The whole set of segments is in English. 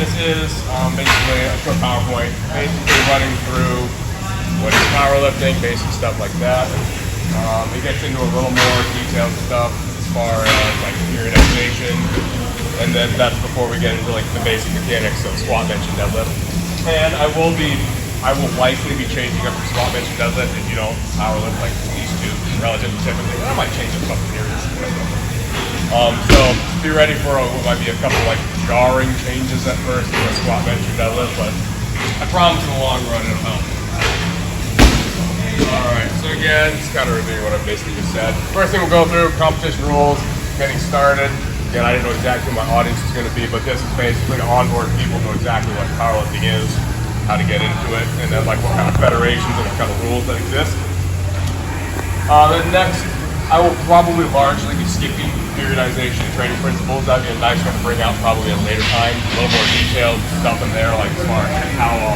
this is basically a short PowerPoint, basically running through what is powerlifting, basic stuff like that. It gets into a little more detailed stuff as far as like periodization, and then that's before we get into like the basic mechanics of squat, bench, and deadlift. And I will likely be changing up the squat, bench, and deadlift if you don't powerlift like these two relatively typically. I might change up something here. So be ready for what might be a couple like jarring changes at first in the squat, bench, and deadlift, but I promise in the long run it'll help. Alright, so again, just kind of reviewing what I basically just said. First thing we'll go through, competition rules, getting started. Again, I didn't know exactly who my audience is going to be, but this is basically to onboard people know exactly what powerlifting is, how to get into it, and then like what kind of federations and what kind of rules that exist. Then next, I will probably largely be skipping periodization and training principles. That'd be a nice one to bring out probably at a later time. A little more detailed stuff in there, like as far as how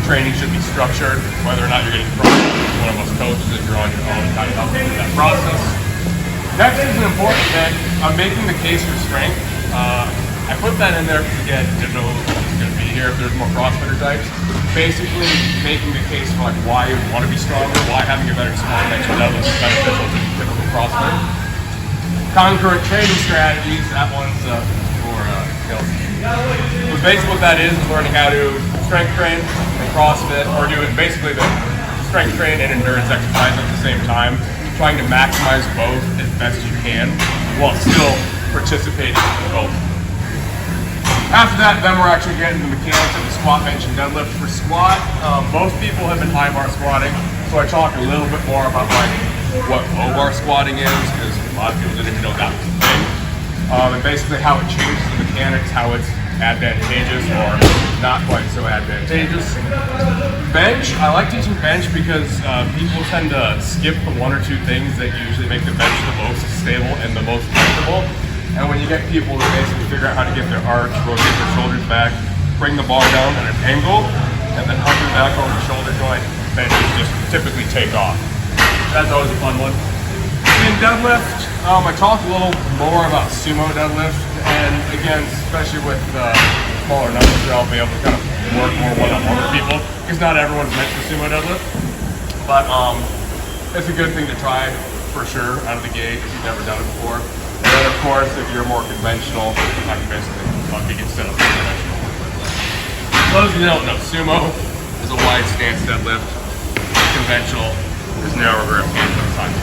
training should be structured, whether or not you're getting from one of those coaches, if you're on your own, kind of help you through that process. Next is an important bit of making the case for strength. I put that in there because again, didn't know who's going to be here if there's more CrossFitter types. Basically, making the case for like why you want to be stronger, why having a better squat bench and deadlift is beneficial to typical CrossFitter. Concurrent training strategies, that one's for Hills. But basically what that is learning how to strength train and CrossFit, or doing basically the strength train and endurance exercise at the same time, trying to maximize both as best you can while still participating in both. After that, then we're actually getting the mechanics of the squat, bench, and deadlift. For squat, most people have been high bar squatting, so I talk a little bit more about like what low bar squatting is, because a lot of people didn't even know that was a thing. And basically how it changes the mechanics, how it's advantageous or not quite so advantageous. Bench, I like teaching bench because people tend to skip the one or two things that usually make the bench the most stable and the most comfortable. And when you get people to basically figure out how to get their arch, rotate their shoulders back, bring the bar down at an angle, and then hug it back over the shoulder joint, benches just typically take off. That's always a fun one. In deadlift, I talk a little more about sumo deadlift, and again, especially with smaller numbers, I'll be able to kind of work more one-on-one with people, because not everyone's meant for sumo deadlift. But it's a good thing to try for sure out of the gate if you've never done it before. And then of course, if you're more conventional, I can basically get set up for conventional. For those who don't know, sumo is a wide stance deadlift. Conventional is narrow grip hands on the side.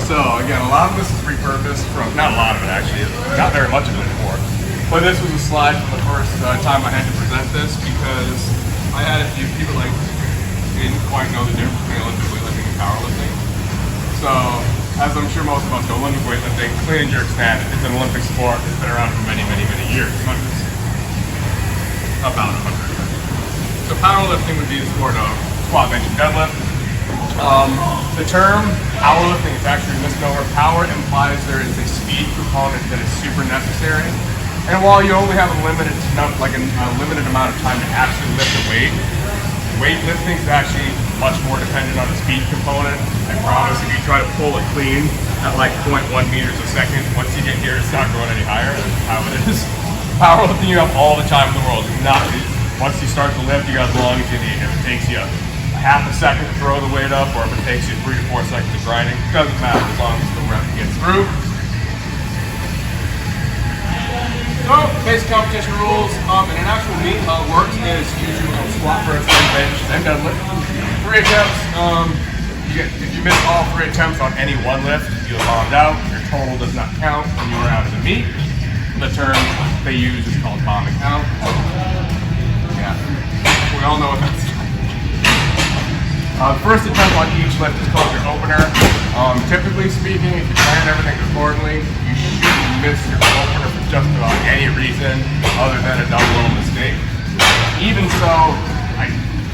So again, a lot of this is repurposed from, not a lot of it actually, not very much of it anymore. But this was a slide from the first time I had to present this because I had a few people like didn't quite know the difference between Olympic weightlifting and powerlifting. So, as I'm sure most of us know, Olympic weightlifting, clean and jerk stand, it's an Olympic sport. It's been around for many, many, many years. Hundreds. About 100. So powerlifting would be the sport of squat, bench, and deadlift. The term powerlifting is actually a misnomer. Power implies there is a speed component that is super necessary. And while you only have a limited amount of time to actually lift a weight, weightlifting is actually much more dependent on the speed component. I promise if you try to pull it clean at like 0.1 meters a second, once you get here, it's not going any higher. That's how it is. Powerlifting, you have all the time in the world. Once you start to lift, you got as long as you need. If it takes you a half a second to throw the weight up, or if it takes you 3 to 4 seconds of grinding, it doesn't matter as long as the rep gets through. So, basic competition rules. In an actual meet, how it works is usually a squat first, then bench, then deadlift. 3 attempts. If you miss all 3 attempts on any one lift, you're bombed out. Your total does not count when you are out of the meet. The term they use is called bombing out. Yeah, we all know what that's. First attempt on each lift is called your opener. Typically speaking, if you plan everything accordingly, you shouldn't miss your opener for just about any reason other than a dumb little mistake. Even so,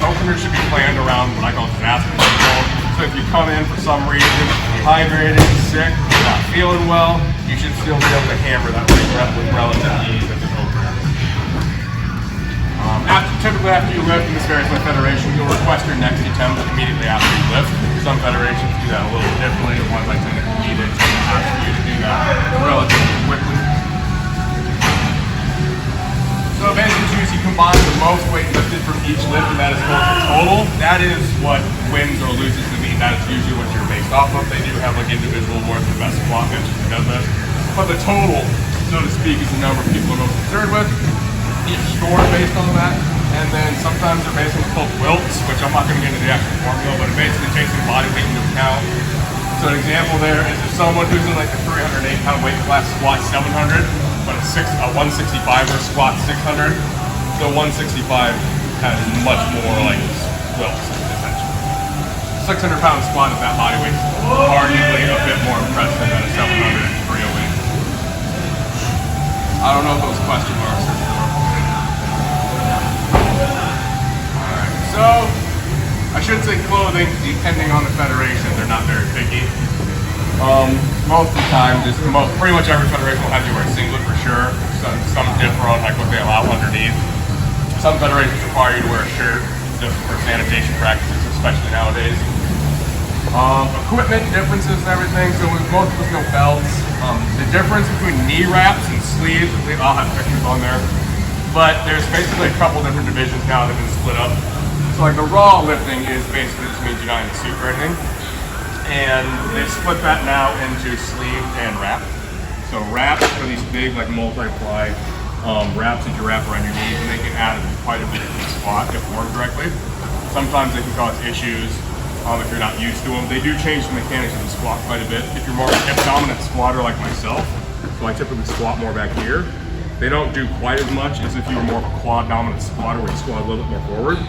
openers should be planned around what I call tenacity control. So if you come in for some reason, dehydrated, sick, not feeling well, you should still be able to hammer that weight rep with relative ease as an opener. Typically after you lift, in this varies by federation, you'll request your next attempt immediately after you lift. Some federations do that a little differently. The ones I tend to compete in ask you to do that relatively quickly. So basically, you combine the most weight lifted from each lift, and that is called the total. That is what wins or loses the meet. That is usually what you're based off of. They do have like individual awards for best squat, bench, and deadlift. But the total, so to speak, is the number of people are most concerned with. Each score based on that. And then sometimes they're based on what's called wilts, which I'm not going to get into the actual formula, but it basically takes the body weight into account. So an example there is if someone who's in like a 308 pound weight class squats 700, but a 165er squats 600, the 165 has much more like wilts, essentially. 600 pound squat at that body weight is arguably a bit more impressive than a 700 308. I don't know if those question marks are. So, I should say clothing, depending on the federation, they're not very picky. Most of the time, pretty much every federation will have you wear a singlet for sure. Some differ on like what they allow underneath. Some federations require you to wear a shirt just for sanitation practices, especially nowadays. Equipment differences and everything. So most of us know belts. The difference between knee wraps and sleeves, I'll have pictures on there. But there's basically a couple different divisions now that have been split up. So like the raw lifting is basically just means you're not in a suit or anything. And they split that now into sleeve and wrap. So wraps are these big like multi-ply wraps that you wrap around your knees, and they can add quite a bit to the squat if worn correctly. Sometimes they can cause issues if you're not used to them. They do change the mechanics of the squat quite a bit. If you're more of a hip dominant squatter like myself, so I typically squat more back here, they don't do quite as much as if you were more of a quad dominant squatter where you squat a little bit more forward.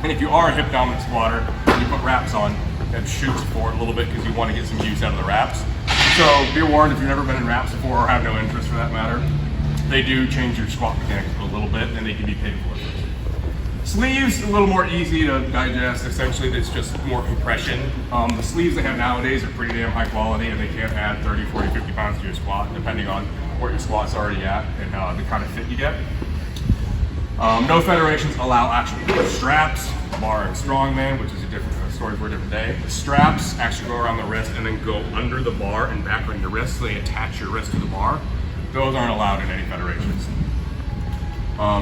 And if you are a hip dominant squatter and you put wraps on, it shoots forward a little bit because you want to get some use out of the wraps. So be warned if you've never been in wraps before or have no interest for that matter, they do change your squat mechanics a little bit and they can be painful at first. Sleeves, a little more easy to digest. Essentially, it's just more compression. The sleeves they have nowadays are pretty damn high quality and they can add 30, 40, 50 pounds to your squat depending on where your squat's already at and the kind of fit you get. No federations allow actual straps, bar and strongman, which is a different story for a different day. The straps actually go around the wrist and then go under the bar and back around your wrist, so they attach your wrist to the bar. Those aren't allowed in any federations.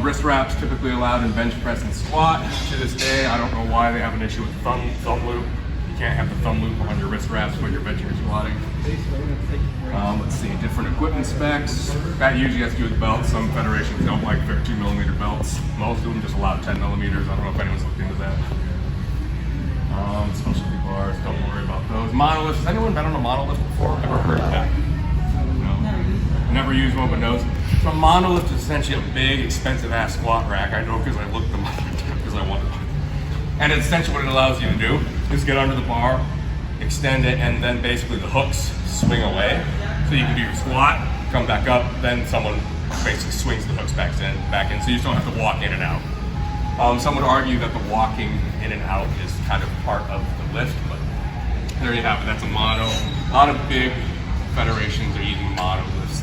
Wrist wraps typically allowed in bench press and squat. To this day, I don't know why they have an issue with thumb loop. You can't have the thumb loop on your wrist wraps when you're benching or squatting. Let's see, different equipment specs. That usually has to do with belts. Some federations don't like 32mm belts. Most of them just allow 10mm. I don't know if anyone's looked into that. Specialty bars, don't worry about those. Monoliths, has anyone been on a monolith before? Ever heard of that? No. Never used one but knows. So a monolith is essentially a big, expensive ass squat rack. I know because I looked them up because I wanted one. And essentially what it allows you to do is get under the bar, extend it, and then basically the hooks swing away. So you can do your squat, come back up, then someone basically swings the hooks back in, so you just don't have to walk in and out. Some would argue that the walking in and out is kind of part of the lift, but there you have it, that's a mono. A lot of big federations are using mono lifts.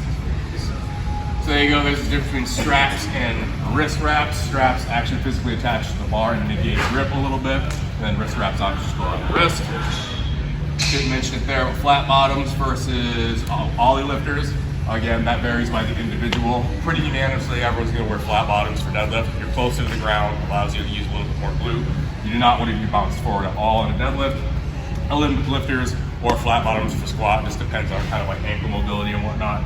So there you go, there's the difference between straps and wrist wraps. Straps actually physically attach to the bar and negate grip a little bit, and then wrist wraps obviously just go on the wrist. Didn't mention it there, but flat bottoms versus ollie lifters. Again, that varies by the individual. Pretty unanimously, everyone's going to wear flat bottoms for deadlift. If you're closer to the ground, it allows you to use a little bit more glute. You do not want to be bounced forward at all in a deadlift. Olympic lifters or flat bottoms for squat. Just depends on kind of like ankle mobility and whatnot.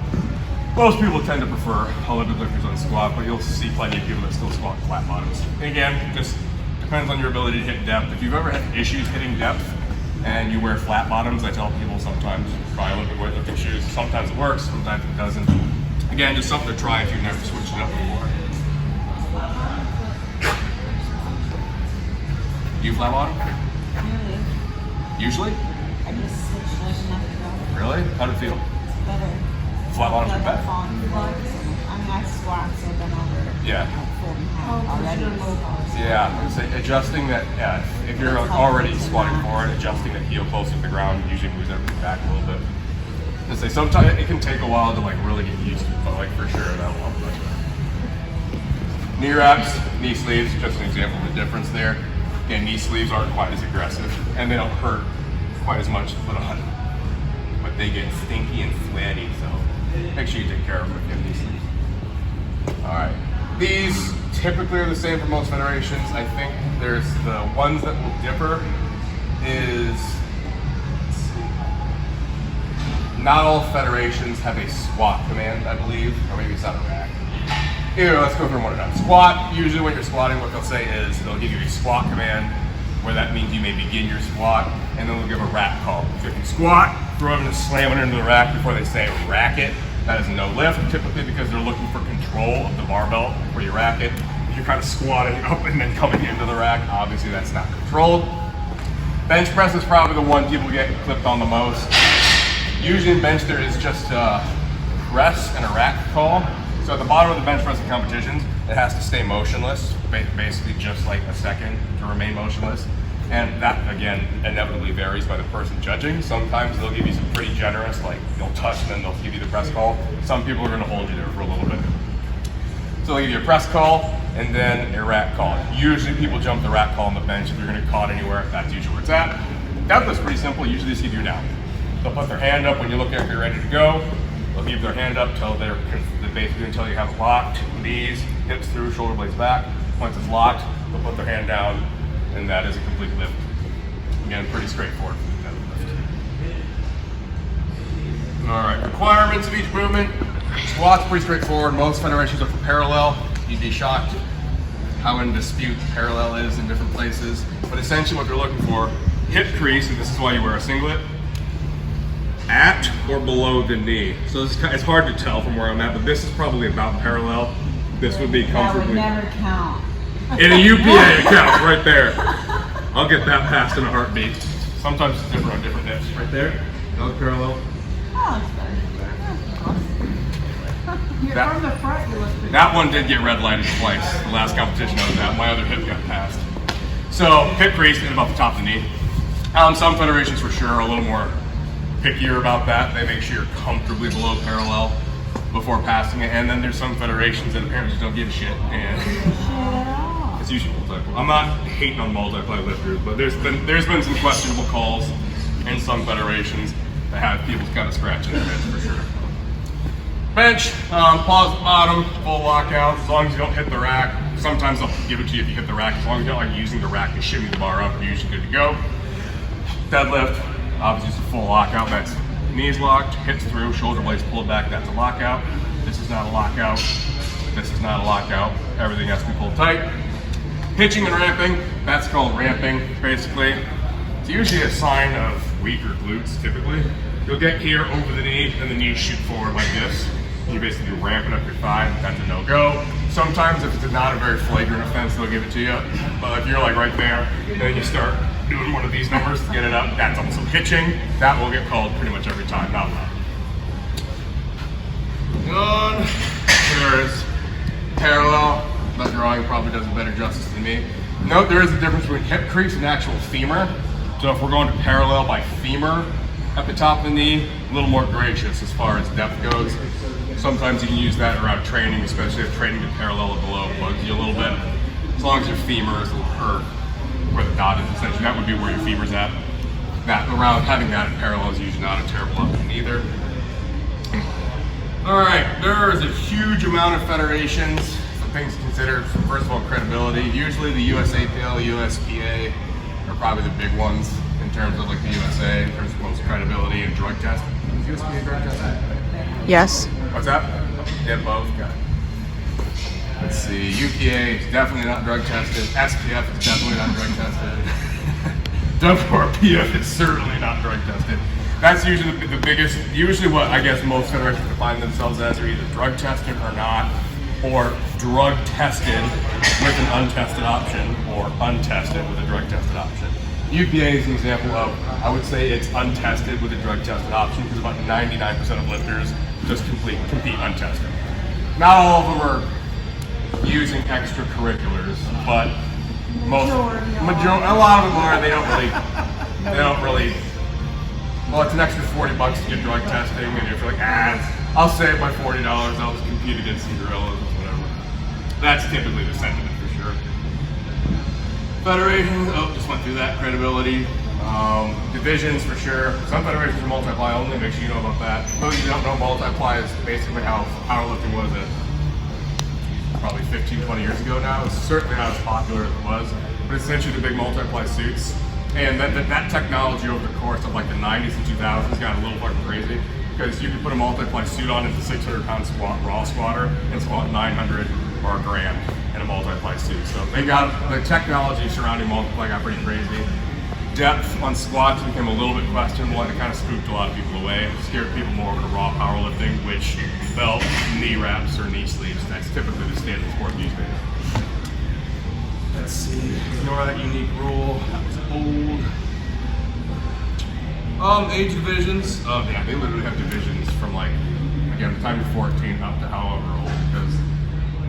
Most people tend to prefer Olympic lifters on squat, but you'll see plenty of people that still squat flat bottoms. And again, just depends on your ability to hit depth. If you've ever had issues hitting depth, and you wear flat bottoms, I tell people sometimes try Olympic weightlifting shoes. Sometimes it works, sometimes it doesn't. Again, just something to try if you've never switched it up before. Do you flat bottom? Usually? I just switched those enough ago. Really? How'd it feel? It's better. Flat bottoms are better? I mean, I squat, so I've been over. Yeah. Already. Yeah, I would say adjusting that, if you're already squatting forward, adjusting the heel closer to the ground usually moves everything back a little bit. I say sometimes it can take a while to like really get used to it, but like for sure that'll help much better. Knee wraps, knee sleeves, just an example of the difference there. Again, knee sleeves aren't quite as aggressive and they don't hurt quite as much to put on. But they get stinky and flatty. So make sure you take care of them with these things. All right, these typically are the same for most federations. I think there's the ones that will differ is, let's see, not all federations have a squat command, I believe, or maybe it's not a rack. Anyway, let's go through one at a time. Squat, usually when you're squatting, what they'll say is they'll give you a squat command, where that means you may begin your squat, and then they'll give a rack call. So if you squat, throw it and slam it into the rack before they say rack it. That is no lift, typically because they're looking for control of the barbell before you rack it. If you're kind of squatting up and then coming into the rack, obviously that's not controlled. Bench press is probably the one people get clipped on the most. Usually in bench there is just a press and a rack call. So at the bottom of the bench press competitions, it has to stay motionless, basically just like a second to remain motionless. And that, again, inevitably varies by the person judging. Sometimes they'll give you some pretty generous, like they'll touch and then they'll give you the press call. Some people are gonna hold you there for a little bit. So they'll give you a press call and then a rack call. Usually people jump the rack call on the bench. If you're gonna caught anywhere, that's usually where it's at. Deadlift's pretty simple. Usually just give you down. They'll put their hand up when you look like you're ready to go. They'll keep their hand up till they're basically until you have it locked, knees, hips through, shoulder blades back. Once it's locked, they'll put their hand down, and that is a complete lift. Again, pretty straightforward for the deadlift. All right, requirements of each movement. Squat's pretty straightforward. Most federations are for parallel. You'd be shocked how in dispute parallel is in different places. But essentially what they're looking for, hip crease, and this is why you wear a singlet, at or below the knee. So it's hard to tell from where I'm at, but this is probably about parallel. This would be comfortably. That would never count. In a UPA, it counts right there. I'll get that passed in a heartbeat. Sometimes it's different on different hips. Right there, that was parallel. Oh, it's better. From the front, you look pretty. That one did get red lighted twice. The last competition I was at, my other hip got passed. So hip crease is about the top of the knee. Some federations for sure are a little more pickier about that. They make sure you're comfortably below parallel before passing it. And then there's some federations that apparently just don't give a shit. And it's usually multiply. I'm not hating on multiply lifters, but there's been some questionable calls in some federations that have people kind of scratching their heads for sure. Bench, pause at the bottom, full lockout, as long as you don't hit the rack. Sometimes they'll give it to you if you hit the rack. As long as you're not like using the rack to shimmy the bar up, you're usually good to go. Deadlift, obviously it's a full lockout. That's knees locked, hips through, shoulder blades pulled back, that's a lockout. This is not a lockout. This is not a lockout. Everything has to be pulled tight. Pitching and ramping, that's called ramping, basically. It's usually a sign of weaker glutes, typically. You'll get here over the knee, and the knees shoot forward like this. You basically ramping up your thigh, that's a no-go. Sometimes if it's not a very flagrant offense, they'll give it to you. But if you're like right there, and then you start doing one of these numbers to get it up, that's also pitching. That will get called pretty much every time, not allowed. Good. There's parallel. That drawing probably does a better justice than me. Note there is a difference between hip crease and actual femur. So if we're going to parallel by femur at the top of the knee, a little more gracious as far as depth goes. Sometimes you can use that around training, especially if training to parallel or below bugs you a little bit. As long as your femur is where the dot is, essentially that would be where your femur's at. That around having that in parallel is usually not a terrible option either. All right, there is a huge amount of federations. Things considered. First of all, credibility. Usually the USAPL, USPA are probably the big ones in terms of like the USA, in terms of most credibility and drug test. Is USPA drug tested? Yes. What's that? Yeah, both. Got it. Let's see. UPA is definitely not drug tested. SPF is definitely not drug tested. WRPF is certainly not drug tested. That's usually the biggest. Usually, what I guess most federations define themselves as are either drug tested or not, or drug tested with an untested option, or untested with a drug tested option. UPA is an example of, I would say it's untested with a drug tested option because about 99% of lifters just compete untested. Not all of them are using extracurriculars, but a lot of them are. They don't really. Well, it's an extra $40 to get drug testing, and if you're like, I'll save my $40, I'll just compete against some gorillas or whatever. That's typically the sentiment for sure. Federation, just went through that. Credibility, Divisions for sure. Some federations are multiply only, make sure you know about that. Those of you who don't know, multiply is basically how powerlifting was probably 15, 20 years ago now. It's certainly not as popular as it was, but it's essentially the big multiply suits. And that technology over the course of like the 90s and 2000s got a little fucking crazy, because you could put a multiply suit on into 600-pound squat raw squatter and squat 900 or a grand in a multiply suit. So they got the technology surrounding multiply got pretty crazy. Depth on squats became a little bit questionable, and it kind of spooked a lot of people away. Scared people more over to raw powerlifting, which belt, knee wraps, or knee sleeves. That's typically the standard sport these days. Let's see. Ignore that unique rule. That was old. Age divisions. Yeah, they literally have divisions from like, again, the time you're 14 up to however old. Because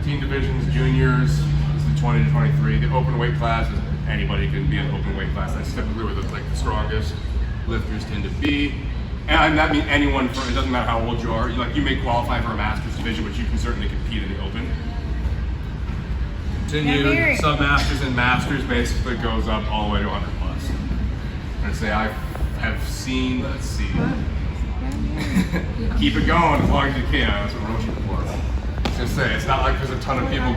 teen divisions, juniors, this is 20 to 23. The open weight class is anybody can be in an open weight class. That's typically where the strongest lifters tend to be. And that means anyone, it doesn't matter how old you are. You may qualify for a master's division, which you can certainly compete in the open. Continued, sub-masters and masters basically goes up all the way to 100 plus. I'm gonna say I have seen, let's see. Keep it going as long as you can. That's what we're looking for. I was gonna say, it's not like there's a ton of people.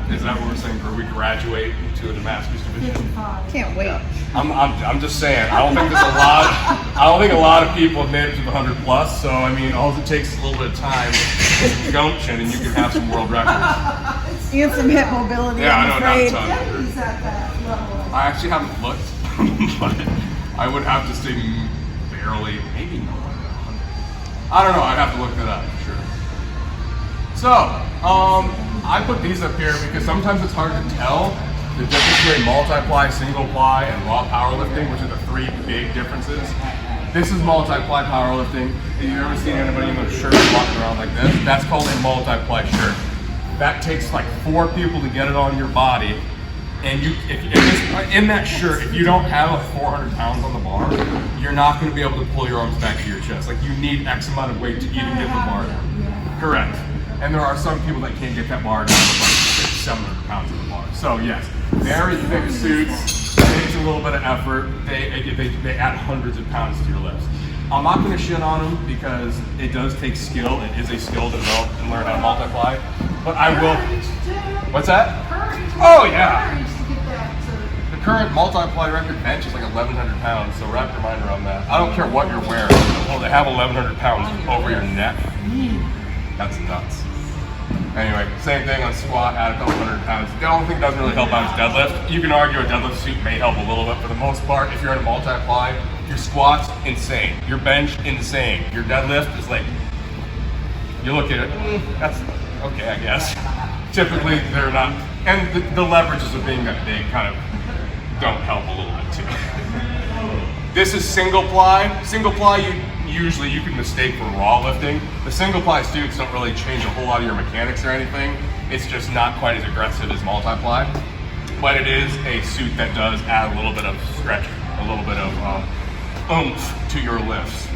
Is that what we're saying? Where we graduate to a master's division? 55. Can't wait. I'm just saying. I don't think there's a lot. I don't think a lot of people have made it to the 100 plus. So I mean, all it takes is a little bit of time, some gumption, and you can have some world records. And some hip mobility. Yeah, I I'm know, afraid. not a ton. He's at that level. I actually haven't looked, but I would have to say barely, maybe more than 100. I don't know. I'd have to look that up for sure. So, I put these up here because sometimes it's hard to tell the difference between multiply, single ply, and raw powerlifting, which are the three big differences. This is multiply powerlifting. Have you ever seen anybody in those shirts walking around like this? That's called a multiply shirt. That takes like 4 people to get it on your body. And in that shirt, if you don't have 400 pounds on the bar, you're not going to be able to pull your arms back to your chest. Like, you need X amount of weight to even get the bar down. Correct. And there are some people that can't get that bar down with like 600-700 pounds on the bar. So yes, very thick suits, takes a little bit of effort. They add hundreds of pounds to your lifts. I'm not going to shit on them because it does take skill. It is a skill to develop and learn how to multiply. But I will. What's that? Oh yeah. The current multiply record bench is like 1,100 pounds. So wrap your mind around that. I don't care what you're wearing. Well, they have 1,100 pounds over your neck. That's nuts. Anyway, same thing on squat, add a couple 100 pounds. The only thing that doesn't really help out is deadlift. You can argue a deadlift suit may help a little bit. For the most part, if you're in a multiply, your squat's insane. Your bench, insane. Your deadlift is like, you look at it, that's okay, I guess. Typically, they're not, and the leverages of being that big kind of don't help a little bit too. This is single ply. Single ply, you can mistake for raw lifting. The single ply suits don't really change a whole lot of your mechanics or anything. It's just not quite as aggressive as multiply. But it is a suit that does add a little bit of stretch, a little bit of oomph to your lifts.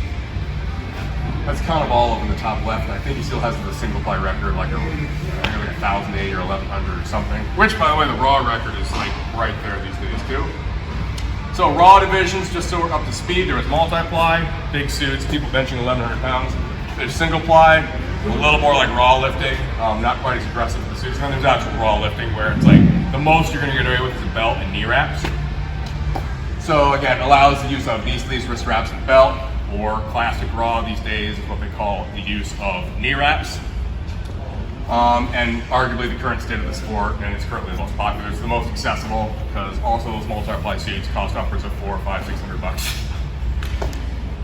That's kind of all over the top left. I think he still has the single ply record, like 1,008 or 1,100 or something. Which, by the way, the raw record is like right there these days too. So raw divisions, just so we're up to speed, there was multiply, big suits, people benching 1,100 pounds. There's single ply, a little more like raw lifting, not quite as aggressive with the suits. And then there's actual raw lifting where it's like the most you're gonna get away with is a belt and knee wraps. So again, allows the use of knee sleeves, wrist wraps, and belt, or classic raw these days is what they call the use of knee wraps. And arguably the current state of the sport, and it's currently the most popular. It's the most accessible because also those multiply suits cost upwards of $400, $500, $600.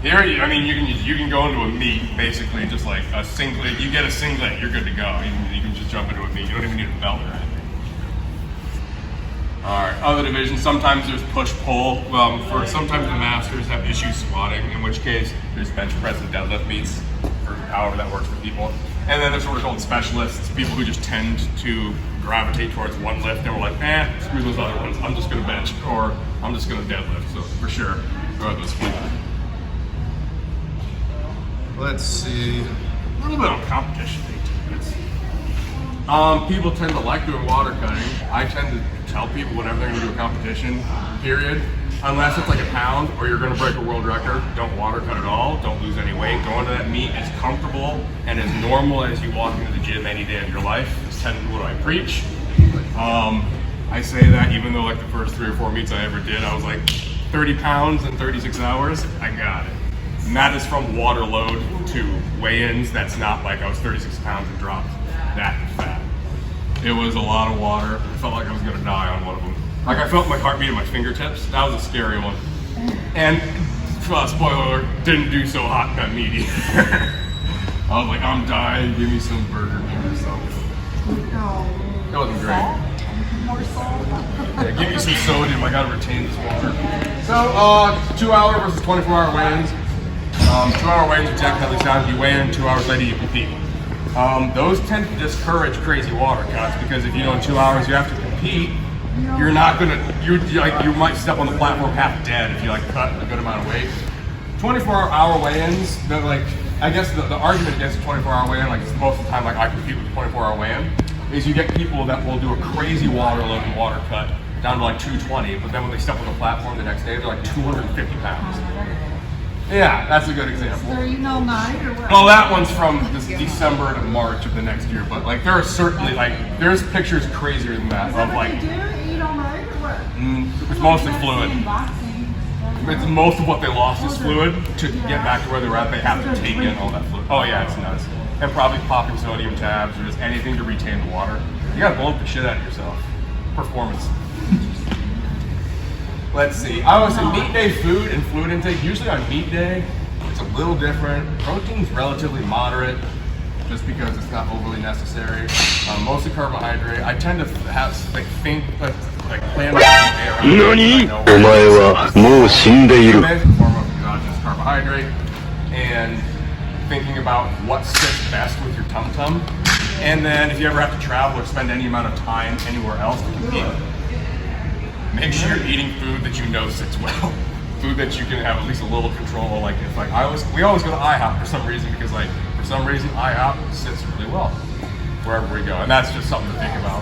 Here, I mean, you can go into a meet basically just like a singlet. You get a singlet, you're good to go. You can just jump into a meet. You don't even need a belt or anything. All right, other divisions. Sometimes there's push-pull. Sometimes the masters have issues squatting, in which case there's bench press and deadlift meets, or however that works for people. And then there's what we're called specialists, people who just tend to gravitate towards one lift, and we're like, screw those other ones. I'm just gonna bench, or I'm just gonna deadlift. So for sure, there are those people. Let's see, a little bit on competition. People tend to like doing water cutting. I tend to tell people whenever they're gonna do a competition, period, unless it's like a pound or you're gonna break a world record, don't water cut at all, don't lose any weight. Go into that meet as comfortable and as normal as you walk into the gym any day of your life. It's what I preach. I say that even though like the first 3 or 4 meets I ever did, I was like 30 pounds in 36 hours, I got it. And that is from water load to weigh-ins. That's not like I was 36 pounds and dropped that fat. It was a lot of water. I felt like I was gonna die on one of them. Like I felt my heartbeat at my fingertips. That was a scary one. And spoiler alert, didn't do so hot in that meat either. I was like, I'm dying, give me some Burger King or something. Oh, It wasn't great. more salt. Yeah, give me some sodium, I gotta retain this water. So, 2 hour versus 24 hour weigh-ins. 2 hour weigh-ins, exactly how they sound. You weigh in, 2 hours later you compete. Those tend to discourage crazy water cuts because if you know in 2 hours you have to compete, you're not gonna, you might step on the platform half dead if you like cut a good amount of weight. 24 hour weigh-ins, I guess the argument against a 24 hour weigh-in, like most of the time like I compete with a 24 hour weigh-in, is you get people that will do a crazy water load and water cut down to like 220, but then when they step on the platform the next day, they're like 250 pounds. Yeah, that's a good example. So are you all night or what? Well, that one's from this December to March of the next year, but like there are certainly there's pictures crazier than that Is that of what like, you do? Eat all night or what? it's mostly fluid. Boxing. It's most of what they lost is fluid. To get back to where they're at, they have to take in all that fluid. Oh yeah, it's nuts. And probably popping sodium tabs or just anything to retain the water. You gotta blow the shit out of yourself. Performance. Let's see. I always say meat day food and fluid intake. Usually on meat day, it's a little different. Protein's relatively moderate, just because it's not overly necessary. Mostly carbohydrate. I tend to have plan my meat day around. NANI?お前はもう死んでいる。 Form of exogenous carbohydrate and thinking about what sits best with your tum tum. And then if you ever have to travel or spend any amount of time anywhere else to compete, make sure you're eating food that you know sits well. Food that you can have at least a little control. Like if we always go to IHOP for some reason because for some reason IHOP sits really well wherever we go, and that's just something to think about.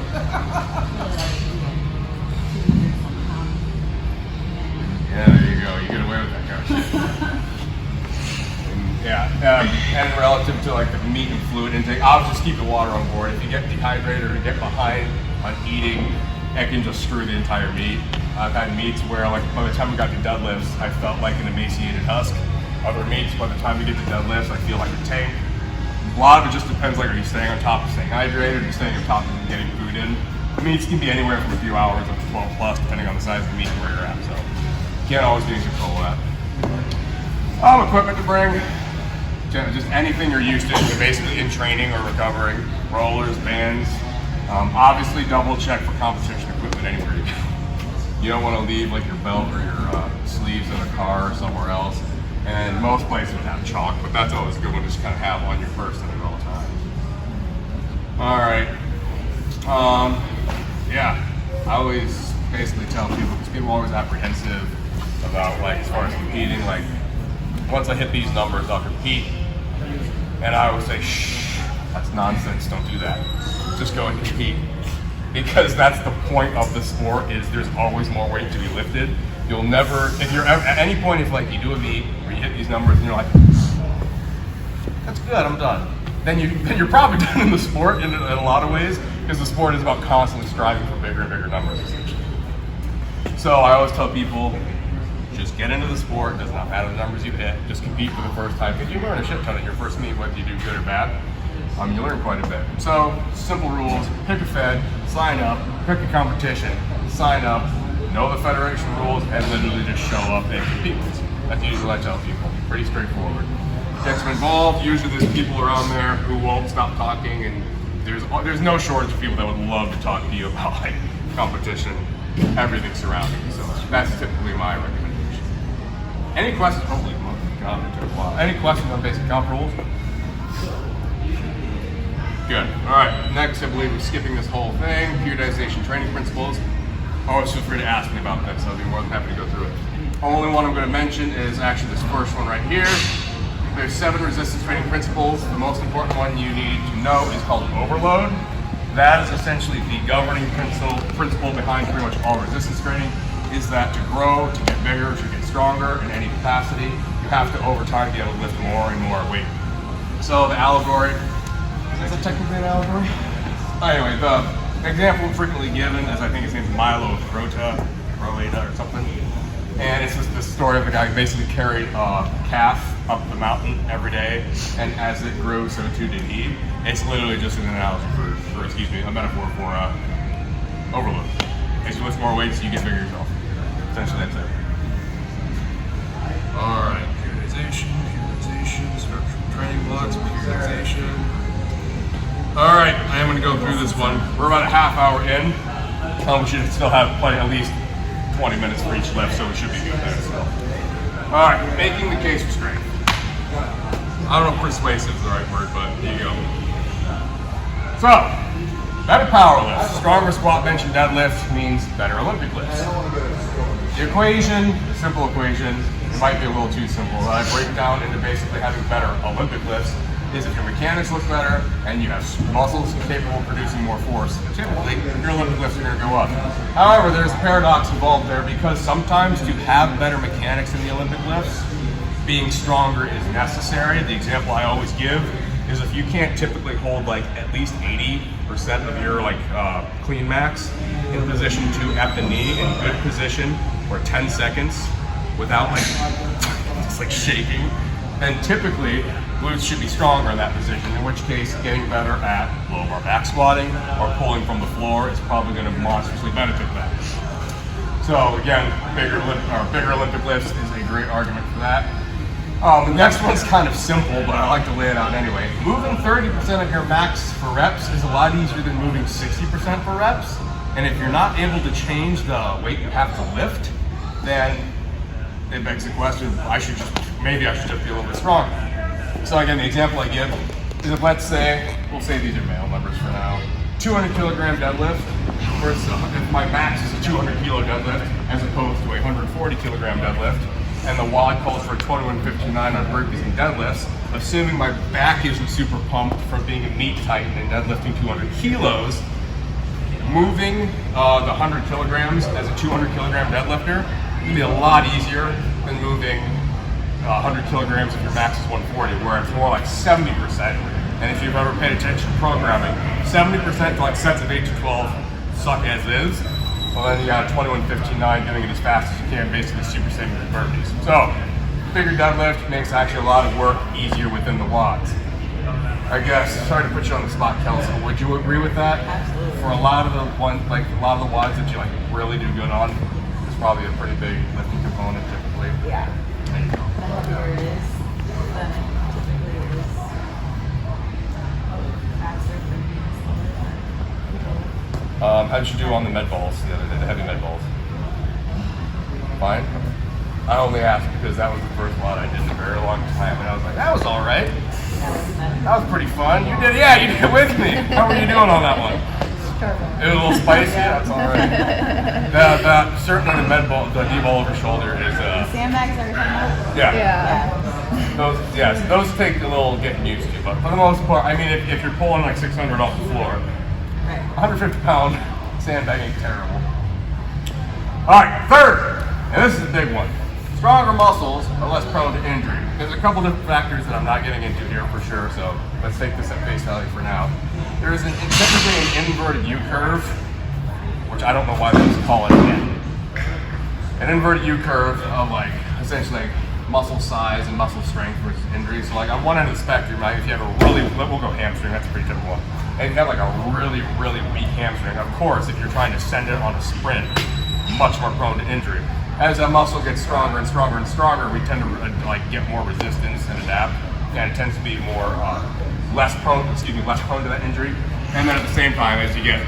Yeah, there you go. You get away with that kind of shit. And relative to like the meat and fluid intake, I'll just keep the water on board. If you get dehydrated or you get behind on eating, it can just screw the entire meat. I've had meats where like by the time we got to deadlifts, I felt like an emaciated husk. Other meats, by the time we get to deadlifts, I feel like a tank. A lot of it just depends, like are you staying on top of staying hydrated, or are you staying on top of getting food in? Meats can be anywhere from a few hours up to 12 plus, depending on the size of the meat and where you're at, so you can't always be in control of that. Equipment to bring. Just anything you're used to, basically in training or recovering. Rollers, bands. Obviously double check for competition equipment anywhere you go. You don't want to leave like your belt or your sleeves in a car or somewhere else. And most places would have chalk, but that's always a good one to just kind of have on your person at all times. All right. I always basically tell people, because people are always apprehensive about like as far as competing, like once I hit these numbers, I'll compete. And I always say, shh, that's nonsense, don't do that. Just go and compete. Because that's the point of the sport, is there's always more weight to be lifted. You'll never, if you're at any point, if like you do a meet or you hit these numbers and you're like, that's good, I'm done. Then you're probably done in the sport in a lot of ways, because the sport is about constantly striving for bigger and bigger numbers, essentially. So I always tell people, just get into the sport, does not matter the numbers you hit, just compete for the first time, because you learn a shit ton at your first meet, whether you do good or bad. You learn quite a bit. So, simple rules, pick a fed, sign up, pick a competition, sign up, know the federation rules, and literally just show up and compete. That's usually what I tell people. Pretty straightforward. Get some involved, usually there's people around there who won't stop talking, and there's no shortage of people that would love to talk to you about like competition, everything surrounding you. So that's typically my recommendation. Any questions? Holy God, it took a while. Any questions on basic comp rules? Good. All right. Next, I believe we're skipping this whole thing. Periodization training principles. Always feel free to ask me about this. I'll be more than happy to go through it. Only one I'm going to mention is actually this first one right here. There's 7 resistance training principles. The most important one you need to know is called overload. That is essentially the governing principle behind pretty much all resistance training, is that to grow, to get bigger, to get stronger in any capacity, you have to over time be able to lift more and more weight. So the allegory, is it technically an allegory? Anyway, the example frequently given is, I think his name's Milo Rota or something. And it's just the story of the guy who basically carried a calf up the mountain every day, and as it grew, so too did he. It's literally just an analogy a metaphor for overload. As you lift more weights, you get bigger yourself. Essentially, that's it. All right, periodization, structural training blocks, periodization. All right, I am going to go through this one. We're about a half hour in. We should still have at least 20 minutes for each lift, so we should be good there. So. All right, making the case for strength. I don't know if persuasive is the right word, but here you go. So, better power lifts. Stronger squat, bench, and deadlift means better Olympic lifts. The equation, the simple equation, it might be a little too simple. I break it down into basically having better Olympic lifts is if your mechanics look better and you have muscles capable of producing more force, typically your Olympic lifts are going to go up. However, there's a paradox involved there, because sometimes to have better mechanics in the Olympic lifts, being stronger is necessary. The example I always give is if you can't typically hold like at least 80% of your clean max in position 2 at the knee in good position for 10 seconds without just shaking, then typically glutes should be stronger in that position, in which case getting better at low bar back squatting or pulling from the floor is probably going to monstrously benefit that. So again, bigger Olympic lifts is a great argument for that. The next one's kind of simple, but I like to lay it out anyway. Moving 30% of your max for reps is a lot easier than moving 60% for reps. And if you're not able to change the weight you have to lift, then it begs the question, maybe I should just be a little bit stronger. So again, the example I give is if we'll say these are male numbers for now, 200 kilogram deadlift versus if my max is a 200 kilo deadlift as opposed to a 140 kilogram deadlift, and the WOD calls for 2159 on burpees and deadlifts, assuming my back isn't super pumped from being a meat titan and deadlifting 200 kilos, moving the 100 kilograms as a 200 kilogram deadlifter would be a lot easier than moving 100 kilograms if your max is 140, where it's more like 70%. And if you've ever paid attention to programming, 70% to sets of 8 to 12 suck as is. Well, then you got 2159 doing it as fast as you can, basically supersetting your burpees. So, bigger deadlift makes actually a lot of work easier within the WODs. I guess, sorry to put you on the spot, Kelsey, would you agree with that? Absolutely. For a lot of the WODs that you really do good on, it's probably a pretty big lifting component typically. Yeah. There you go. The heavier it is, then typically it is faster for me to slower. How'd you do on the med balls the other day, the heavy med balls? Fine? I only asked because that was the first WOD I did in a very long time, and I was like, that was all right. That was pretty fun. You did it with me. How were you doing on that one? It was a little spicy. That's all right. Certainly the med ball, the D-ball over shoulder is. Sandbags are kind of. Yeah. Those take a little getting used to, but for the most part, I mean, if you're pulling 600 off the floor, 150-pound sandbag ain't terrible. All right, third, and this is a big one. Stronger muscles are less prone to injury. There's a couple different factors that I'm not getting into here for sure, so let's take this at face value for now. There is typically an inverted U-curve, which I don't know why they just call it an inverted U-curve of essentially muscle size and muscle strength versus injury. So on one end of the spectrum, if you have we'll go hamstring, that's a pretty typical one. And if you have a really, really weak hamstring, of course, if you're trying to send it on a sprint, much more prone to injury. As that muscle gets stronger and stronger and stronger, we tend to get more resistance and adapt, and it tends to be less prone to that injury. And then at the same time, if you get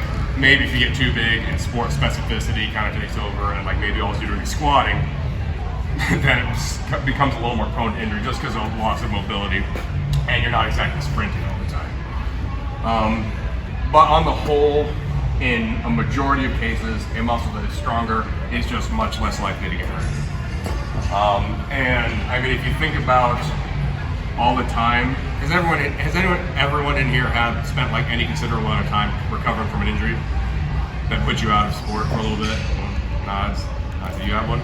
too big and sport specificity kind of takes over, and maybe all you're doing is squatting, then it becomes a little more prone to injury just because of loss of mobility, and you're not exactly sprinting all the time. But on the whole, in a majority of cases, a muscle that is stronger is just much less likely to get hurt. And I mean, if you think about all the time everyone in here spent like any considerable amount of time recovering from an injury that put you out of sport for a little bit? Nods. Do you have one?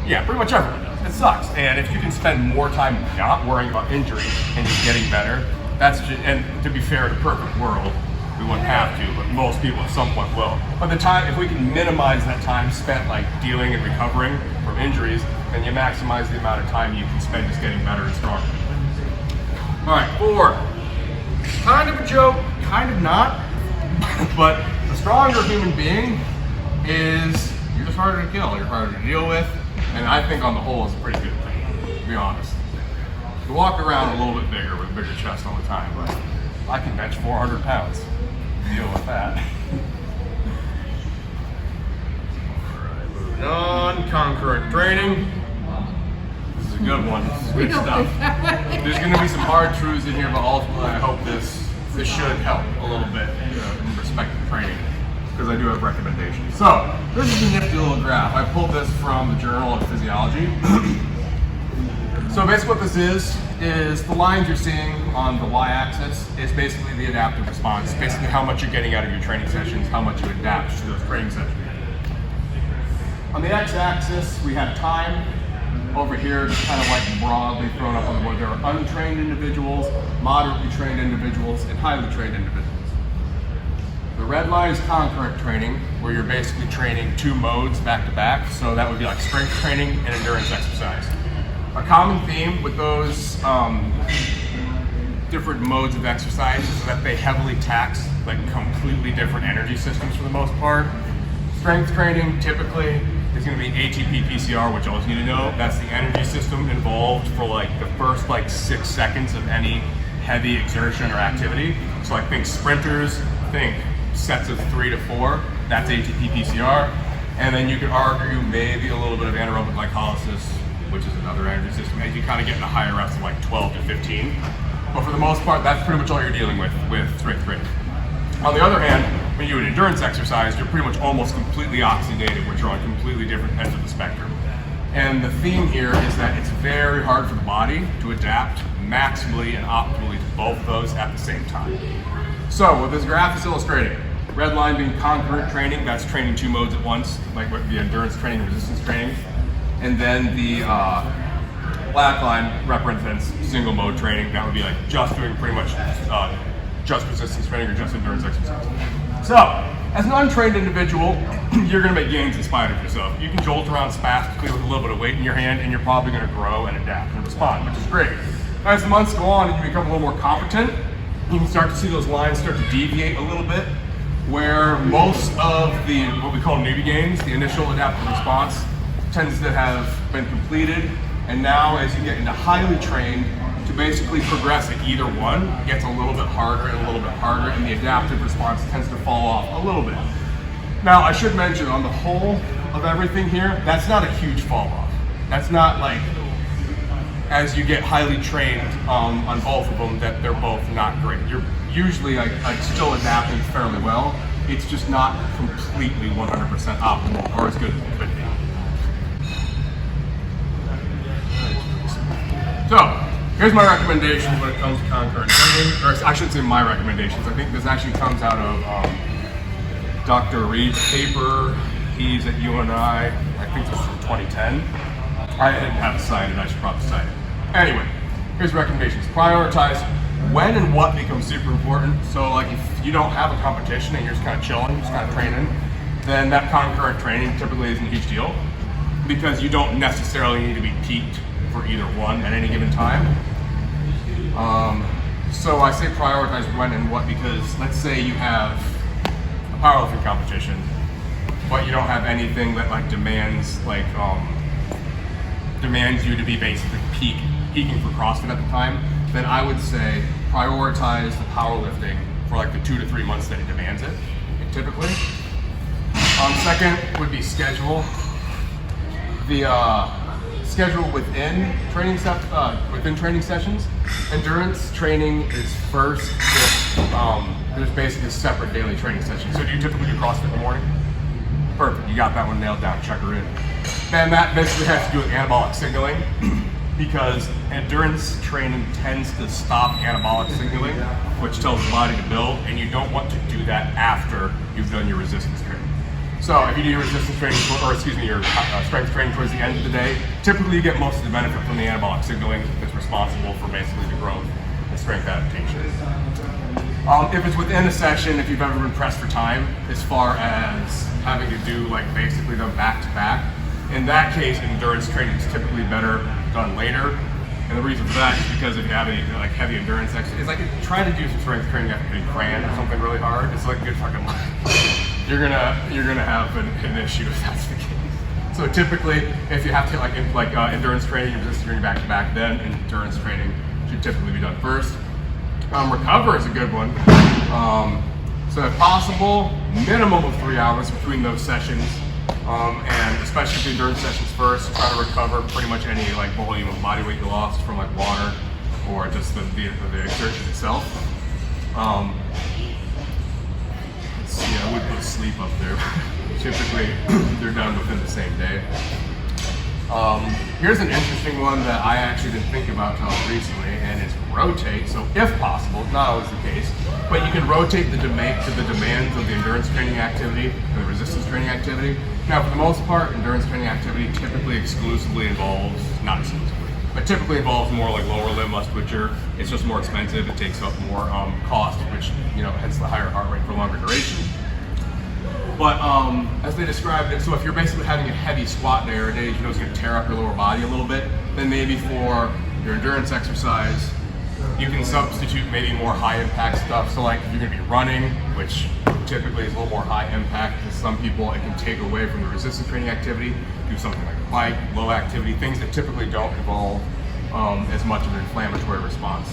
Yeah, pretty much everyone does. It sucks. And if you can spend more time not worrying about injury and just getting better, and to be fair, in a perfect world, we wouldn't have to, but most people at some point will. But if we can minimize that time spent like dealing and recovering from injuries, then you maximize the amount of time you can spend just getting better and stronger. All right, 4. Kind of a joke, kind of not, but a stronger human being is, you're just harder to kill, you're harder to deal with, and I think on the whole it's a pretty good thing, to be honest. You walk around a little bit bigger with a bigger chest all the time, but I can bench 400 pounds. Deal with that. Alright, moving on. Concurrent training. This is a good one. This is good stuff. There's going to be some hard truths in here, but ultimately I hope this should help a little bit in respect to training, because I do have recommendations. So, this is a nifty little graph. I pulled this from the Journal of Physiology. So basically what this is the lines you're seeing on the y-axis is basically the adaptive response, basically how much you're getting out of your training sessions, how much you adapt to those training sessions. On the x-axis, we have time. Over here, just kind of like broadly thrown up on the board, there are untrained individuals, moderately trained individuals, and highly trained individuals. The red line is concurrent training, where you're basically training 2 modes back to back. So that would be like strength training and endurance exercise. A common theme with those different modes of exercise is that they heavily tax like completely different energy systems for the most part. Strength training typically is going to be ATP PCR, which you always need to know. That's the energy system involved for like the first like 6 seconds of any heavy exertion or activity. So like think sprinters, think sets of 3 to 4, that's ATP PCR. And then you could argue maybe a little bit of anaerobic glycolysis, which is another energy system, as you kind of get into higher reps of like 12 to 15. But for the most part, that's pretty much all you're dealing with strength training. On the other hand, when you do an endurance exercise, you're pretty much almost completely oxidated, which are on completely different ends of the spectrum. And the theme here is that it's very hard for the body to adapt maximally and optimally to both of those at the same time. So what this graph is illustrating, red line being concurrent training, that's training 2 modes at once, like with the endurance training and resistance training. And then the black line represents single mode training. That would be like just doing pretty much just resistance training or just endurance exercise. So, as an untrained individual, you're going to make gains in spite of yourself. You can jolt around spastically with a little bit of weight in your hand, and you're probably going to grow and adapt and respond, which is great. As the months go on and you become a little more competent, you can start to see those lines start to deviate a little bit, where most of the, what we call newbie gains, the initial adaptive response, tends to have been completed, and now as you get into highly trained, to basically progress at either one gets a little bit harder and a little bit harder, and the adaptive response tends to fall off a little bit. Now I should mention, on the whole of everything here, that's not a huge fall off. That's not like, as you get highly trained on both of them, that they're both not great. You're usually like still adapting fairly well. It's just not completely 100% optimal or as good as it could be. So, here's my recommendations when it comes to concurrent training, or I shouldn't say my recommendations. I think this actually comes out of Dr. Reed's paper. He's at UNI. I think this is from 2010. I didn't have it cited. I should probably cite it. Anyway, here's recommendations. Prioritize when and what becomes super important. So, like if you don't have a competition and you're just kind of chilling, just kind of training, then that concurrent training typically isn't a huge deal, because you don't necessarily need to be peaked for either one at any given time. So I say prioritize when and what, because let's say you have a powerlifting competition, but you don't have anything that like demands you to be basically peaking for CrossFit at the time, then I would say prioritize the powerlifting for like the 2 to 3 months that it demands it, typically. Second would be schedule. The schedule within training sessions. Endurance training is first. There's basically a separate daily training session. So do you typically do CrossFit in the morning? Perfect, you got that one nailed down, check her in. Then that basically has to do with anabolic signaling. because endurance training tends to stop anabolic signaling, which tells the body to build, and you don't want to do that after you've done your resistance training. So if you do your resistance training, your strength training towards the end of the day, typically you get most of the benefit from the anabolic signaling that's responsible for basically the growth and strength adaptation. If it's within a session, if you've ever been pressed for time, as far as having to do like basically them back to back, in that case, endurance training is typically better done later. And the reason for that is because if you have any like heavy endurance exercise, it's like trying to do some strength training after hitting cran or something really hard. It's like a good fucking life. You're gonna have an issue if that's the case. So typically, if you have to endurance training and resistance training back to back, then endurance training should typically be done first. Recover is a good one. So if possible, minimum of 3 hours between those sessions. And especially if the endurance sessions first, try to recover pretty much any like volume of body weight you lost from like water or just the exertion itself. Let's see, I would put sleep up there. Typically, they're done within the same day. Here's an interesting one that I actually didn't think about until recently, and it's rotate. So if possible, it's not always the case, but you can rotate to the demands of the endurance training activity and the resistance training activity. Now, for the most part, endurance training activity typically exclusively involves, not exclusively, but typically involves more like lower limb musculature. It's just more expensive. It takes up more cost, which, hence the higher heart rate for longer duration. But as they described it, so if you're basically having a heavy squat day or a day it's going to tear up your lower body a little bit, then maybe for your endurance exercise, you can substitute maybe more high impact stuff. So like if you're going to be running, which typically is a little more high impact, because some people it can take away from the resistance training activity, do something like a bike, low activity, things that typically don't involve as much of an inflammatory response.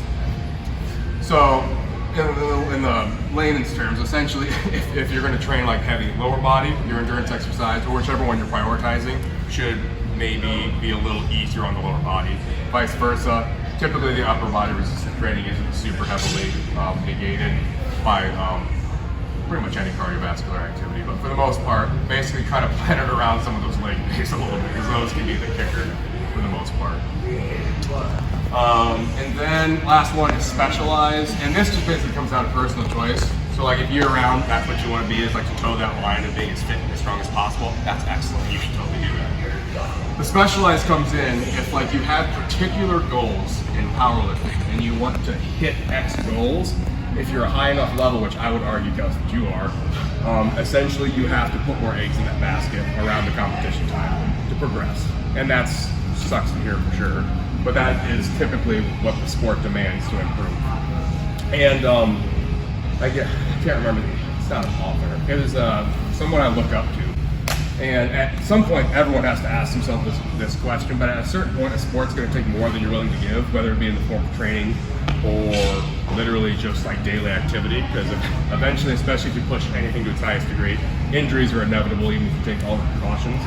So in the layman's terms, essentially, if you're going to train like heavy lower body, your endurance exercise, or whichever one you're prioritizing, should maybe be a little easier on the lower body. Vice versa, typically the upper body resistance training isn't super heavily negated by pretty much any cardiovascular activity, but for the most part, basically try to plan it around some of those leg days a little bit, because those can be the kicker for the most part. And then last one is specialize, and this just basically comes down to personal choice. So like if year round, that's what you want to be, is like to toe that line of being as fit and as strong as possible. That's excellent. You should totally do that. The specialize comes in if like you have particular goals in powerlifting and you want to hit X goals. If you're a high enough level, which I would argue, Gus, that you are, essentially you have to put more eggs in that basket around the competition time to progress. And that sucks to hear for sure. But that is typically what the sport demands to improve. And I can't remember, it's not an author. It was someone I look up to. And at some point, everyone has to ask themselves this question, but at a certain point, a sport's gonna take more than you're willing to give, whether it be in the form of training or literally just like daily activity, because eventually, especially if you push anything to its highest degree, injuries are inevitable even if you take all the precautions.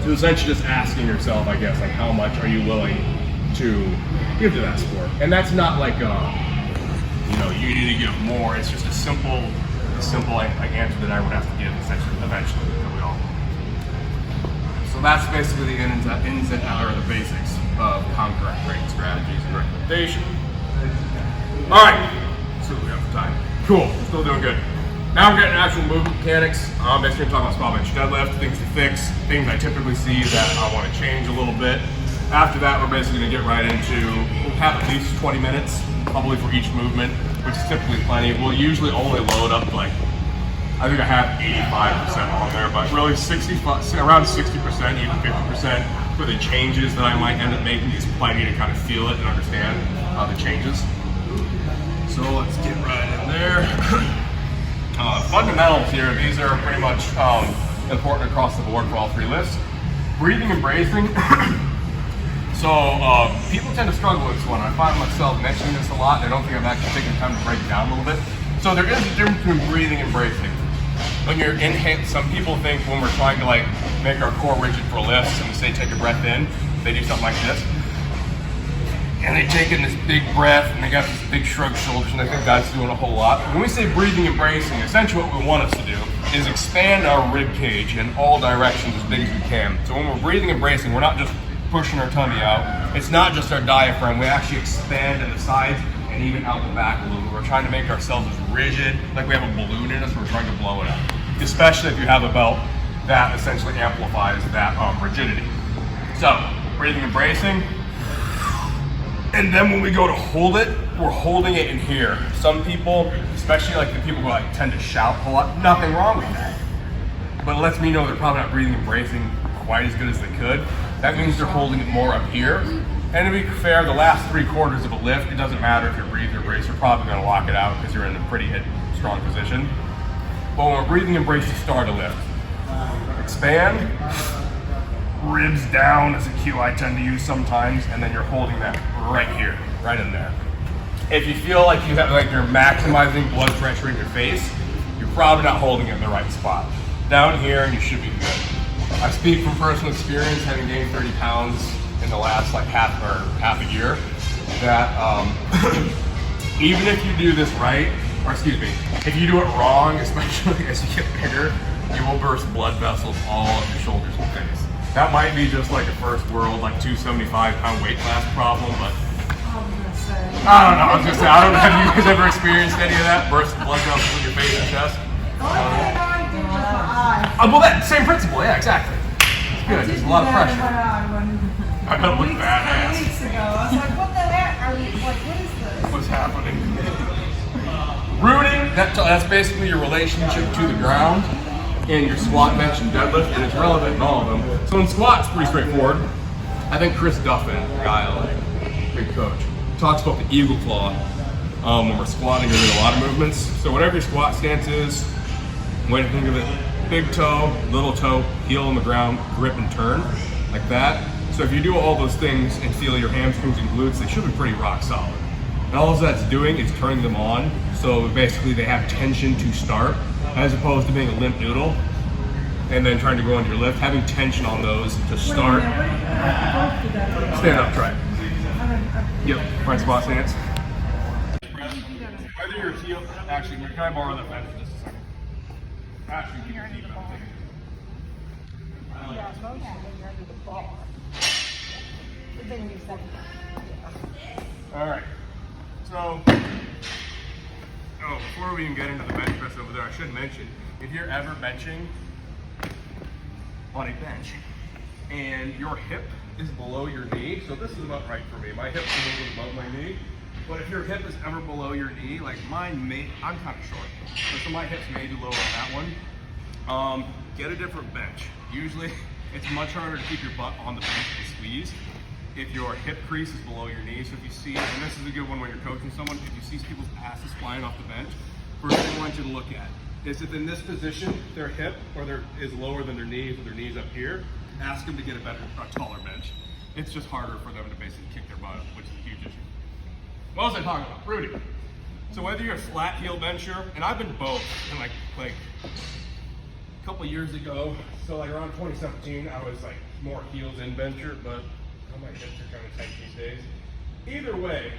So essentially just asking yourself, I guess, like how much are you willing to give to that sport? And that's not like you need to give more. It's just a simple like answer that everyone has to give essentially eventually, that we all. So that's basically the ins and outs, or the basics of concurrent training strategies and recommendation. All right, so we have time. Cool, still doing good. Now we're getting actual movement mechanics. I'm basically talking about small bench deadlift, things to fix, things I typically see that I want to change a little bit. After that, we're basically going to get right into, we'll have at least 20 minutes, probably for each movement, which is typically plenty. We'll usually only load up like, I think I have 85% on there, but really around 60%, even 50% for the changes that I might end up making is plenty to kind of feel it and understand the changes. So let's get right in there. Fundamentals here, these are pretty much important across the board for all three lists. Breathing and bracing. So people tend to struggle with this one. I find myself mentioning this a lot, and I don't think I've actually taken time to break it down a little bit. So there is a difference between breathing and bracing. When you're inhaling, some people think when we're trying to like make our core rigid for lifts and we say take a breath in, they do something like this. And they take in this big breath and they got this big shrugged shoulders and they think that's doing a whole lot. When we say breathing and bracing, essentially what we want us to do is expand our rib cage in all directions as big as we can. So when we're breathing and bracing, we're not just pushing our tummy out. It's not just our diaphragm. We actually expand in the sides and even out the back a little bit. We're trying to make ourselves as rigid, like we have a balloon in us. We're trying to blow it up, especially if you have a belt that essentially amplifies that rigidity. So, breathing and bracing. And then when we go to hold it, we're holding it in here. Some people, especially like the people who like tend to shout a lot, nothing wrong with that. But it lets me know they're probably not breathing and bracing quite as good as they could. That means they're holding it more up here. And to be fair, the last 3/4 of a lift, it doesn't matter if you're breathing or bracing, you're probably gonna lock it out because you're in a pretty strong position. But when we're breathing and bracing, start a lift. Expand, ribs down is a cue I tend to use sometimes, and then you're holding that right here, right in there. If you feel like you're maximizing blood pressure in your face, you're probably not holding it in the right spot. Down here, and you should be good. I speak from personal experience, having gained 30 pounds in the last like half a year, that even if you do this right, or excuse me, if you do it wrong, especially as you get bigger, you will burst blood vessels all of your shoulders and face. That might be just like a first world, like 275-pound weight class problem, but I don't know. I was gonna say, I don't know. Have you guys ever experienced any of that? Burst blood vessels in your face and chest? The only thing I do is my eyes. Well, that same principle. Yeah, exactly. It's good. There's a lot of pressure. I bet it looked badass. Weeks ago, I was like, what the heck? Are you like, what is this? What's happening? Rooting. That's basically your relationship to the ground in your squat, bench, and deadlift, and it's relevant in all of them. So in squats, pretty straightforward. I think Chris Duffin, the guy I like, big coach, talks about the eagle claw when we're squatting or doing a lot of movements. So whatever your squat stance is, way to think of it, big toe, little toe, heel on the ground, grip and turn, like that. So if you do all those things and feel your hamstrings and glutes, they should be pretty rock solid. And all that's doing is turning them on, so basically they have tension to start, as opposed to being a limp noodle and then trying to go into your lift. Having tension on those to start. Stand up, try it. Yep, right squat stance. Whether your heel, actually, can I borrow that bench for just a second? Actually, you can keep it. All right. So, before we even get into the bench press over there, I should mention, if you're ever benching on a bench and your hip is below your knee, so this is about right for me. My hip's a little bit above my knee, but if your hip is ever below your knee, like mine I'm kind of short, so my hips may be lower on that one. Get a different bench. Usually, it's much harder to keep your butt on the bench and squeeze if your hip crease is below your knee. So if you see, and this is a good one when you're coaching someone, if you see people's asses flying off the bench, first thing I want you to look at is if in this position, their hip is lower than their knees, or their knees up here, ask them to get a taller bench. It's just harder for them to basically kick their butt up, which is a huge issue. What was I talking about? Rooting. So whether you're a flat heel bencher, and I've been both, and like a couple years ago, so like around 2017, I was like more heels in bencher, but my hips are kind of tight these days. Either way,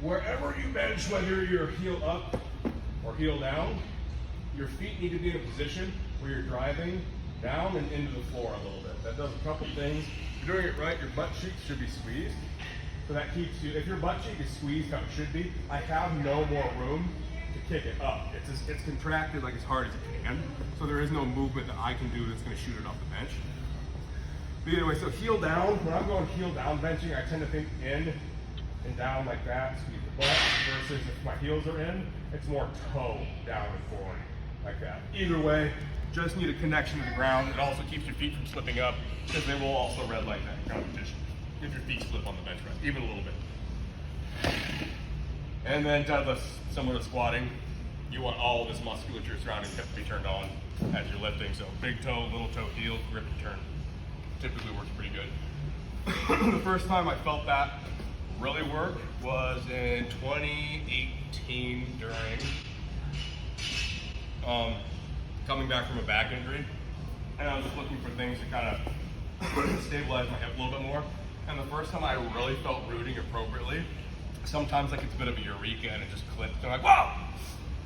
wherever you bench, whether you're heel up or heel down, your feet need to be in a position where you're driving down and into the floor a little bit. That does a couple things. If you're doing it right, your butt cheeks should be squeezed. So that keeps you, if your butt cheek is squeezed how it should be, I have no more room to kick it up. It's contracted like as hard as it can. So there is no movement that I can do that's going to shoot it off the bench. But either way, so heel down, when I'm going heel down benching, I tend to think in and down like that, squeeze the butt, versus if my heels are in, it's more toe down and forward, like that. Either way, just need a connection to the ground. It also keeps your feet from slipping up, because they will also red light that in competition if your feet slip on the bench press, even a little bit. And then deadlifts, similar to squatting, you want all of this musculature surrounding hip to be turned on as you're lifting. So big toe, little toe, heel, grip and turn. Typically works pretty good. The first time I felt that really work was in 2018 during coming back from a back injury, and I was just looking for things to kind of stabilize my hip a little bit more. And the first time I really felt rooting appropriately, sometimes like it's a bit of a eureka and it just clicked. And I'm like, wow,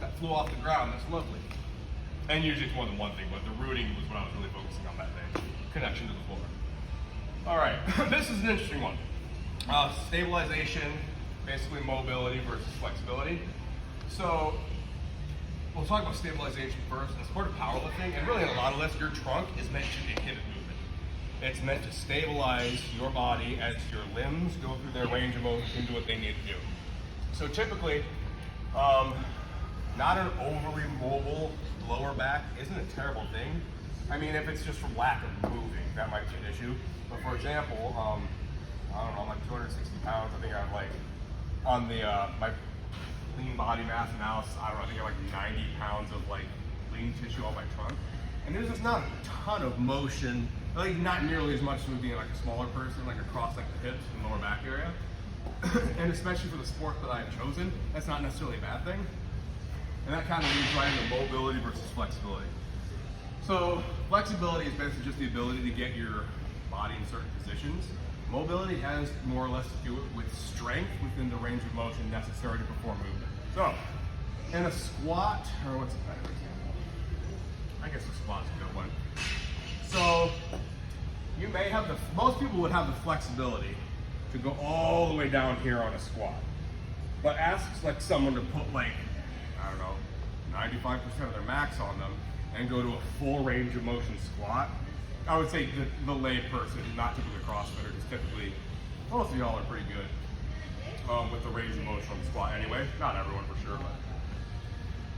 that flew off the ground, that's lovely. And usually it's more than one thing, but the rooting was what I was really focusing on that day. Connection to the floor. All right, this is an interesting one. Stabilization, basically mobility versus flexibility. So we'll talk about stabilization first. In sport of powerlifting, and really in a lot of lifts, your trunk is meant to inhibit movement. It's meant to stabilize your body as your limbs go through their range of motion and do what they need to do. So typically, not an overly mobile lower back isn't a terrible thing. I mean, if it's just from lack of moving, that might be an issue. But for example, I don't know, I'm like 260 pounds. I think I have like, on the, my lean body mass analysis, I don't know, I think I have like 90 pounds of like lean tissue on my trunk. And there's just not a ton of motion, like not nearly as much as would be in like a smaller person, like across like the hips and lower back area. And especially for the sport that I've chosen, that's not necessarily a bad thing. And that kind of leads right into mobility versus flexibility. So flexibility is basically just the ability to get your body in certain positions. Mobility has more or less to do with strength within the range of motion necessary to perform movement. So in a squat, or what's a better example? I guess a squat's a good one. So you may have most people would have the flexibility to go all the way down here on a squat. But ask like someone to put like, I don't know, 95% of their max on them and go to a full range of motion squat. I would say the lay person, not typically CrossFitter, because typically most of y'all are pretty good with the range of motion on the squat anyway. Not everyone for sure, but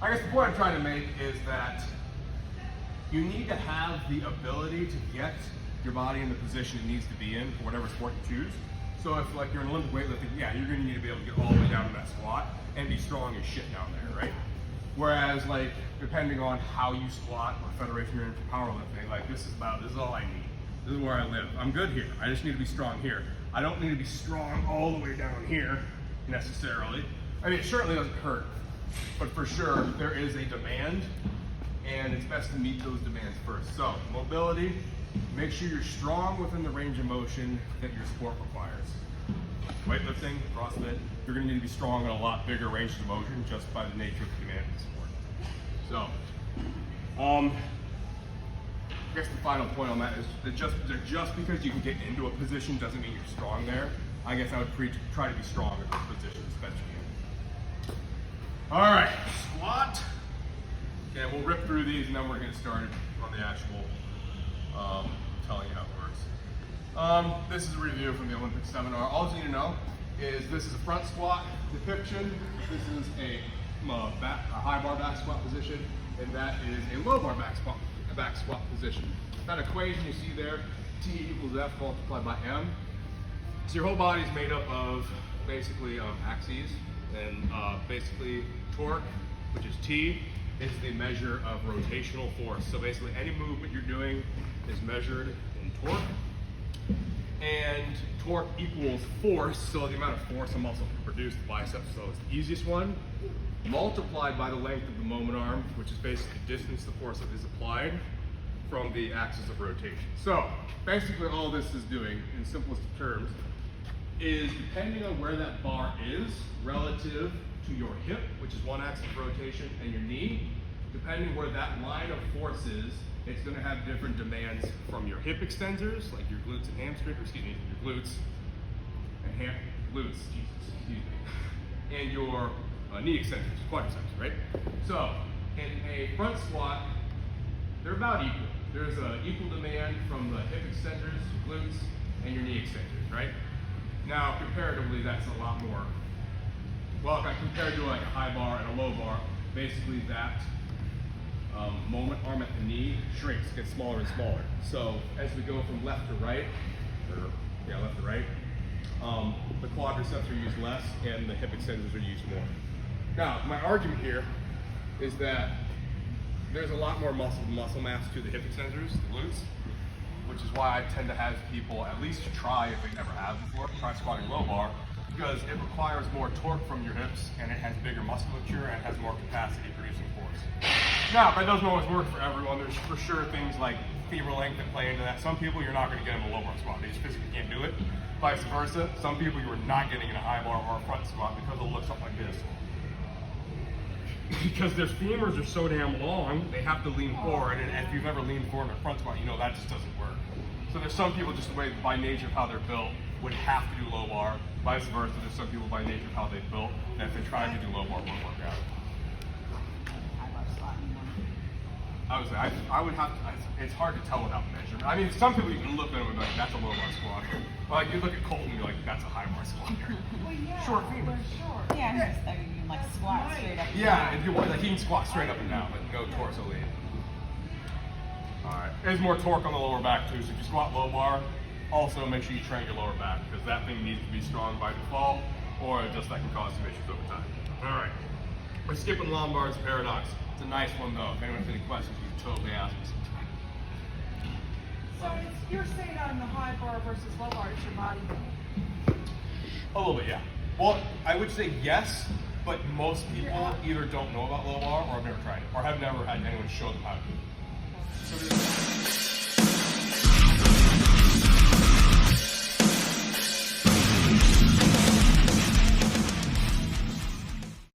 I guess the point I'm trying to make is that you need to have the ability to get your body in the position it needs to be in for whatever sport you choose. So if like you're in Olympic weightlifting, yeah, you're gonna need to be able to get all the way down to that squat and be strong as shit down there, right? Whereas like, depending on how you squat or federation you're in for powerlifting, like this is all I need. This is where I live. I'm good here. I just need to be strong here. I don't need to be strong all the way down here necessarily. I mean, it certainly doesn't hurt, but for sure there is a demand and it's best to meet those demands first. So mobility, make sure you're strong within the range of motion that your sport requires. Weightlifting, CrossFit, you're gonna need to be strong in a lot bigger ranges of motion just by the nature of the demand of the sport. So, I guess the final point on that is that just because you can get into a position doesn't mean you're strong there. I guess I would try to be strong in those positions as best you can. All right, squat. Okay, we'll rip through these and then we're gonna get started on the actual telling you how it works. This is a review from the Olympic seminar. All you need to know is this is a front squat depiction. This is a high bar back squat position, and that is a low bar back squat position. That equation you see there, T equals F multiplied by M. So your whole body is made up of basically axes, and basically torque, which is T, is the measure of rotational force. So basically any movement you're doing is measured in torque. And torque equals force, so the amount of force a muscle can produce, the biceps, so it's the easiest one, multiplied by the length of the moment arm, which is basically the distance the force is applied from the axis of rotation. So basically all this is doing, in simplest terms, is depending on where that bar is relative to your hip, which is one axis of rotation, and your knee, depending where that line of force is, it's going to have different demands from your hip extensors, like your glutes and hamstrings, your glutes and and your knee extensors, quadriceps, right? So in a front squat, they're about equal. There's an equal demand from the hip extensors, glutes, and your knee extensors, right? Now, comparatively, that's a lot more. Well, if I compare to like a high bar and a low bar, basically that moment arm at the knee shrinks, gets smaller and smaller. So as we go from left to right, left to right, the quadriceps are used less and the hip extensors are used more. Now, my argument here is that there's a lot more muscle mass to the hip extensors, the glutes, which is why I tend to have people at least try, if they never have before, try squatting low bar, because it requires more torque from your hips and it has bigger musculature and has more capacity producing force. Now, that doesn't always work for everyone. There's for sure things like femur length that play into that. Some people you're not going to get in a low bar squat. They just physically can't do it. Vice versa, some people you are not getting in a high bar or a front squat because it'll look something like this. because their femurs are so damn long, they have to lean forward. And if you've ever leaned forward in a front squat, you know that just doesn't work. So there's some people just the way by nature of how they're built would have to do low bar. Vice versa, there's some people by nature of how they're built that if they try to do low bar, won't work out. I love squatting more. I would say I would have to. It's hard to tell without measuring. I mean, some people you can look at them and be like, that's a low bar squatter. Like you look at Colton and you're like, that's a high bar squatter. Well, yeah, Short femurs. they're short. Yeah, I'm just thinking you can like squat straight up. and Yeah, down. if you want, like he can squat straight up and down, but no torso lean. All right, there's more torque on the lower back too. So if you squat low bar, also make sure you train your lower back because that thing needs to be strong by default, or just that can cause some issues over time. All right, we're skipping lumbars paradox. It's a nice one though. If anyone has any questions, you can totally ask us. So you're saying on the high bar versus low bar, it's your body. A little bit, yeah. Well, I would say yes, but most people either don't know about low bar or have never tried it, or have never had anyone show them how to do it. So